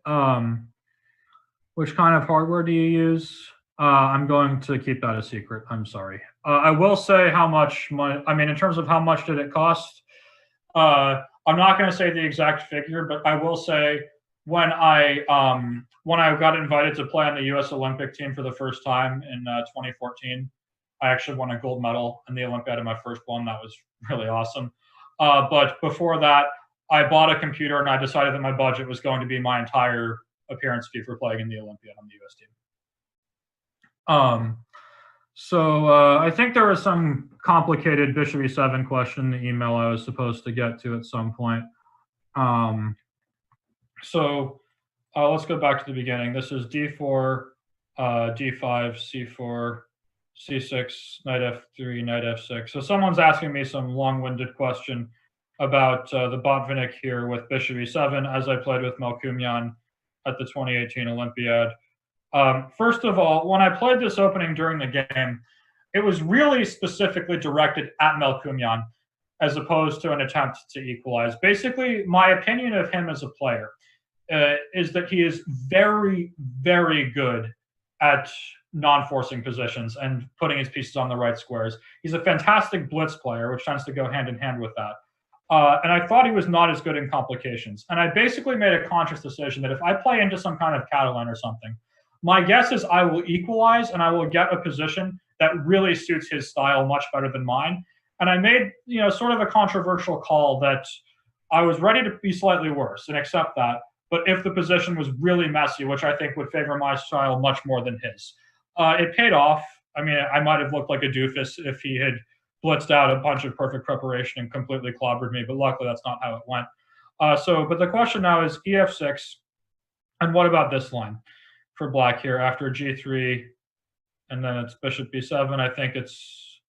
Which kind of hardware do you use? I'm going to keep that a secret. I'm sorry. I will say how much money. I mean, in terms of how much did it cost? I'm not going to say the exact figure, but I will say when I got invited to play on the U.S. Olympic team for the first time in 2014, I actually won a gold medal in the Olympiad in my first one. That was really awesome. But before that, I bought a computer and I decided that my budget was going to be my entire appearance fee for playing in the Olympiad on the U.S. team. So I think there was some complicated bishop e7 question in the email I was supposed to get to at some point. So let's go back to the beginning. This is d4, d5, c4, c6, knight f3, knight f6. So someone's asking me some long-winded question about the Botvinnik here with bishop e7 as I played with Melkumyan at the 2018 Olympiad. First of all, when I played this opening during the game, it was really specifically directed at Melkumyan as opposed to an attempt to equalize. Basically, my opinion of him as a player is that he is very, very good at non-forcing positions and putting his pieces on the right squares. He's a fantastic blitz player, which tends to go hand in hand with that. And I thought he was not as good in complications. And I basically made a conscious decision that if I play into some kind of Catalan or something, my guess is I will equalize and I will get a position that really suits his style much better than mine. And I made, sort of a controversial call that I was ready to be slightly worse and accept that. But if the position was really messy, which I think would favor my style much more than his, it paid off. I mean, I might have looked like a doofus if he had blitzed out a bunch of perfect preparation and completely clobbered me, but luckily that's not how it went. But the question now is ef6, and what about this line for black here after g3, and then it's bishop b7. I think it's,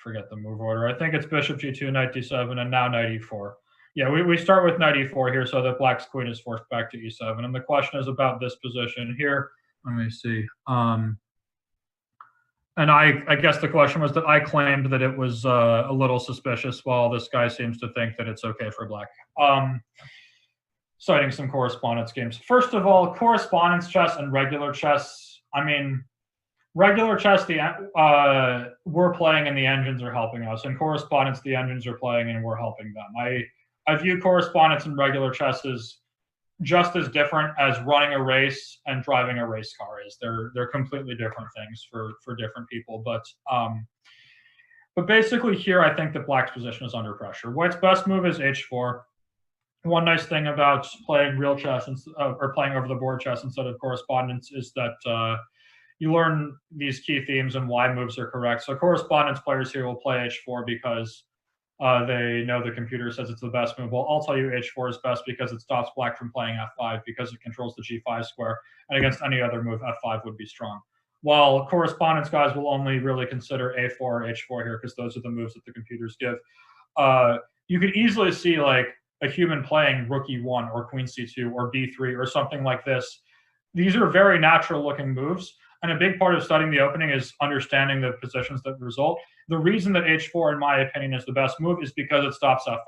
forget the move order. I think it's bishop g2, knight d7, and now knight e4. Yeah, we start with knight e4 here, so that black's queen is forced back to e7. And the question is about this position here. Let me see. And I guess the question was that I claimed that it was a little suspicious, while this guy seems to think that it's okay for black. Citing some correspondence games. First of all, correspondence chess and regular chess, I mean, regular chess, we're playing and the engines are helping us. And correspondence, the engines are playing and we're helping them. I view correspondence and regular chess as just as different as running a race and driving a race car is. They're completely different things for different people. But basically here, I think that black's position is under pressure. White's best move is h4. One nice thing about playing real chess or playing over the board chess instead of correspondence is that you learn these key themes and why moves are correct. So correspondence players here will play h4 because they know the computer says it's the best move. Well, I'll tell you h4 is best because it stops black from playing f5 because it controls the g5 square, and against any other move, f5 would be strong. While correspondence guys will only really consider a4 or h4 here because those are the moves that the computers give. You could easily see like a human playing rook e1 or queen c2 or b3 or something like this. These are very natural looking moves. And a big part of studying the opening is understanding the positions that result. The reason that h4, in my opinion, is the best move is because it stops f5.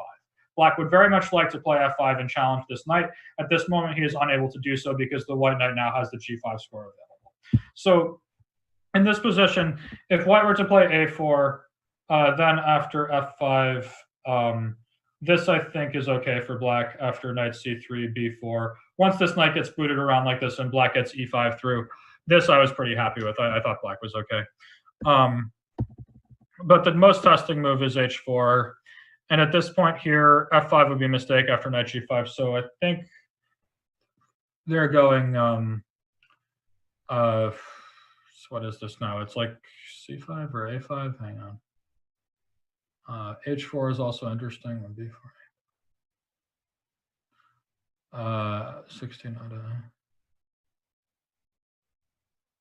Black would very much like to play f5 and challenge this knight. At this moment, he is unable to do so because the white knight now has the g5 square available. So in this position, if white were to play a4, then after f5, this, I think, is okay for black after knight c3, b4. Once this knight gets booted around like this and black gets e5 through, this I was pretty happy with. I thought black was okay. But the most testing move is h4. And at this point here, f5 would be a mistake after knight g5. So I think they're going, what is this now? It's like c5 or a5? Hang on. h4 is also interesting. b4. 16 out of...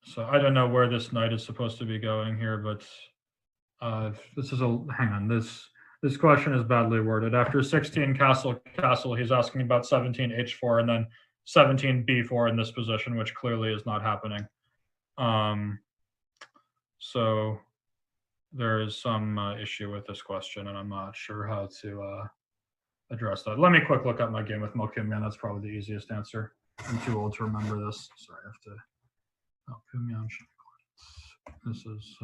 So I don't know where this knight is supposed to be going here, but this is hang on, this question is badly worded. After 16 castle, he's asking about 17 h4 and then 17 b4 in this position, which clearly is not happening. So there is some issue with this question, and I'm not sure how to address that. Let me quick look up my game with Melkumyan. That's probably the easiest answer. I'm too old to remember this. Sorry, I have to... Melkumyan, This is,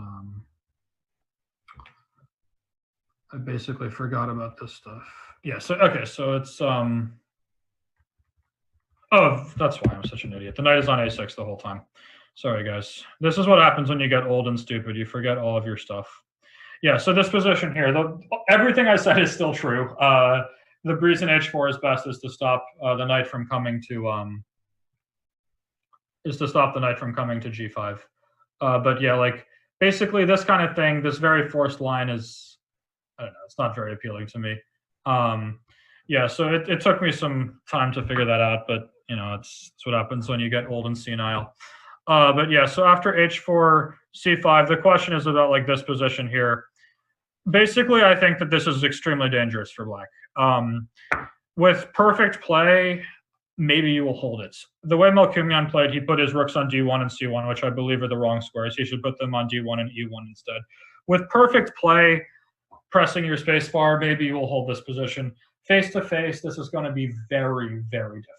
I basically forgot about this stuff. Yeah, so, okay, so it's, oh, that's why I'm such an idiot. The knight is on a6 the whole time. Sorry, guys. This is what happens when you get old and stupid. You forget all of your stuff. Yeah, so this position here, everything I said is still true. The reason h4 is best is to stop the knight from coming to g5. But yeah, like basically this kind of thing, this very forced line is, I don't know, it's not very appealing to me. Yeah, so it took me some time to figure that out, but you know, it's what happens when you get old and senile. But yeah, so after h4, c5, the question is about like this position here. Basically, I think that this is extremely dangerous for black. With perfect play, maybe you will hold it. The way Melkumyan played, he put his rooks on d1 and c1, which I believe are the wrong squares. He should put them on d1 and e1 instead. With perfect play, pressing your spacebar, maybe you will hold this position. Face to face, this is going to be very, very difficult.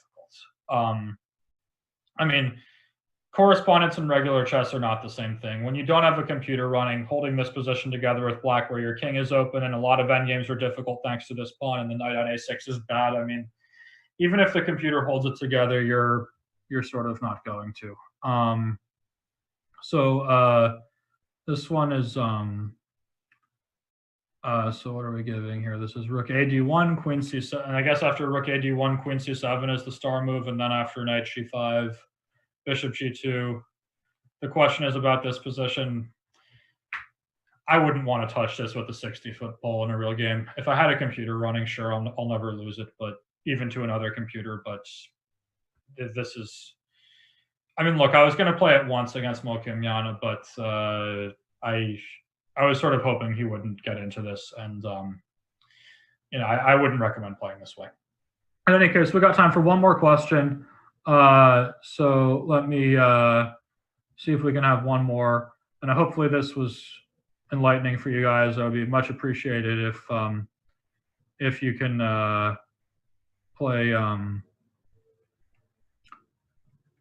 I mean, correspondence and regular chess are not the same thing. When you don't have a computer running, holding this position together with black where your king is open and a lot of endgames are difficult thanks to this pawn and the knight on a6 is bad. I mean, even if the computer holds it together, you're sort of not going to. This one is, so what are we giving here? This is rook ad1, queen c7, and I guess after rook ad1, queen c7 is the star move, and then after knight g5, bishop g2. The question is about this position. I wouldn't want to touch this with a 60-foot ball in a real game. If I had a computer running, sure, I'll never lose it, but even to another computer. But this is, I mean, look, I was going to play it once against Melkumyan, but I was sort of hoping he wouldn't get into this, and you know, I wouldn't recommend playing this way. In any case, we got time for one more question. So let me see if we can have one more. And hopefully this was enlightening for you guys. It would be much appreciated if you can play,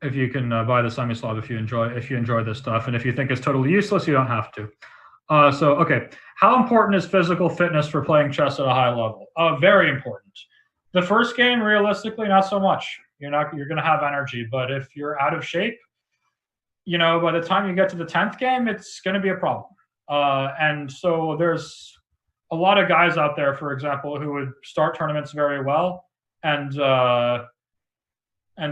if you can buy the Semi-Slav if you enjoy this stuff. And if you think it's totally useless, you don't have to. So, okay, how important is physical fitness for playing chess at a high level? Very important. The first game, realistically, not so much. You're going to have energy, but if you're out of shape, you know, by the time you get to the 10th game, it's going to be a problem. And so there's a lot of guys out there, for example, who would start tournaments very well and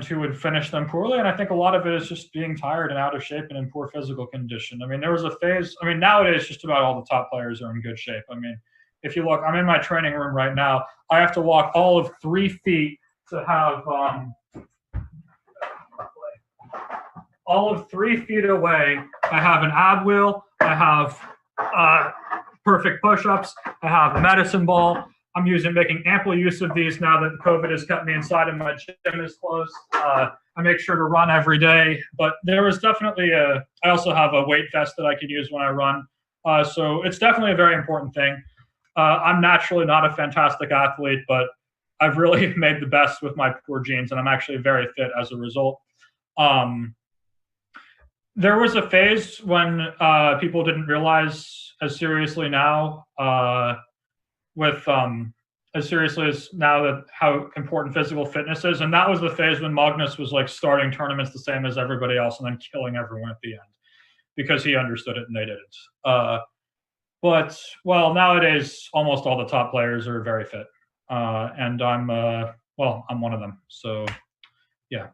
who would finish them poorly. And I think a lot of it is just being tired and out of shape and in poor physical condition. I mean, there was a phase, I mean, nowadays just about all the top players are in good shape. I mean, if you look, I'm in my training room right now. I have to walk all of 3 feet to have all of 3 feet away. I have an ab wheel. I have perfect push-ups. I have a medicine ball. I'm making ample use of these now that COVID has kept me inside and my gym is closed. I make sure to run every day, but there is definitely I also have a weight vest that I can use when I run. So it's definitely a very important thing. I'm naturally not a fantastic athlete, but I've really made the best with my poor genes, and I'm actually very fit as a result. There was a phase when people didn't realize as seriously now as seriously as now that how important physical fitness is. And that was the phase when Magnus was like starting tournaments the same as everybody else and then killing everyone at the end because he understood it and they didn't. But, well, nowadays, almost all the top players are very fit. And I'm one of them. So, yeah.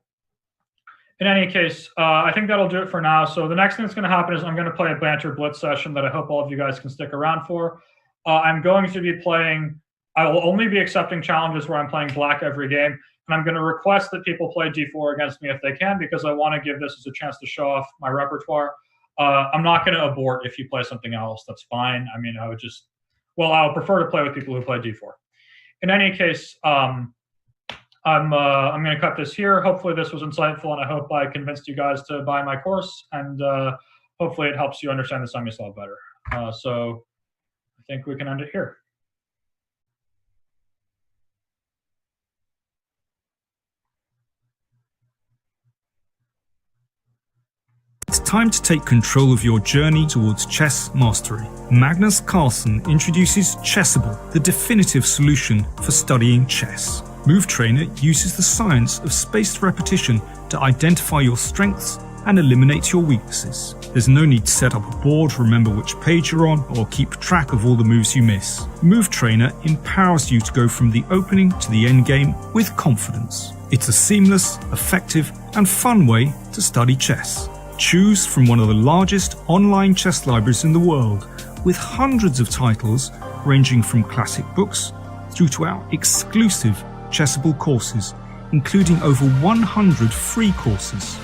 In any case, I think that'll do it for now. So the next thing that's going to happen is I'm going to play a banter blitz session that I hope all of you guys can stick around for. I'm going to be playing, I will only be accepting challenges where I'm playing black every game. And I'm going to request that people play d4 against me if they can, because I want to give this as a chance to show off my repertoire. I'm not going to abort if you play something else. That's fine. I mean, I would prefer to play with people who play d4. In any case, I'm going to cut this here. Hopefully this was insightful, and I hope I convinced you guys to buy my course, and hopefully it helps you understand the Semi-Slav better. So I think we can end it here. time to take control of your journey towards chess mastery. Magnus Carlsen introduces Chessable, the definitive solution for studying chess. Move Trainer uses the science of spaced repetition to identify your strengths and eliminate your weaknesses. There's no need to set up a board, remember which page you're on, or keep track of all the moves you miss. Move Trainer empowers you to go from the opening to the end game with confidence. It's a seamless, effective, and fun way to study chess. Choose from one of the largest online chess libraries in the world, with hundreds of titles ranging from classic books through to our exclusive Chessable courses, including over 100 free courses.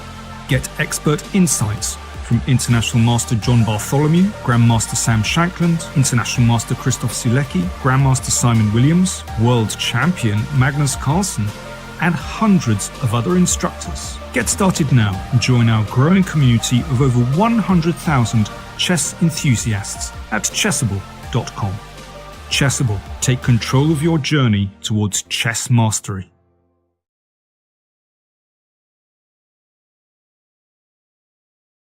Get expert insights from International Master John Bartholomew, Grandmaster Sam Shankland, International Master Christoph Sulecki, Grandmaster Simon Williams, World Champion Magnus Carlsen, and hundreds of other instructors. Get started now and join our growing community of over 100,000 chess enthusiasts at Chessable.com. Chessable, take control of your journey towards chess mastery.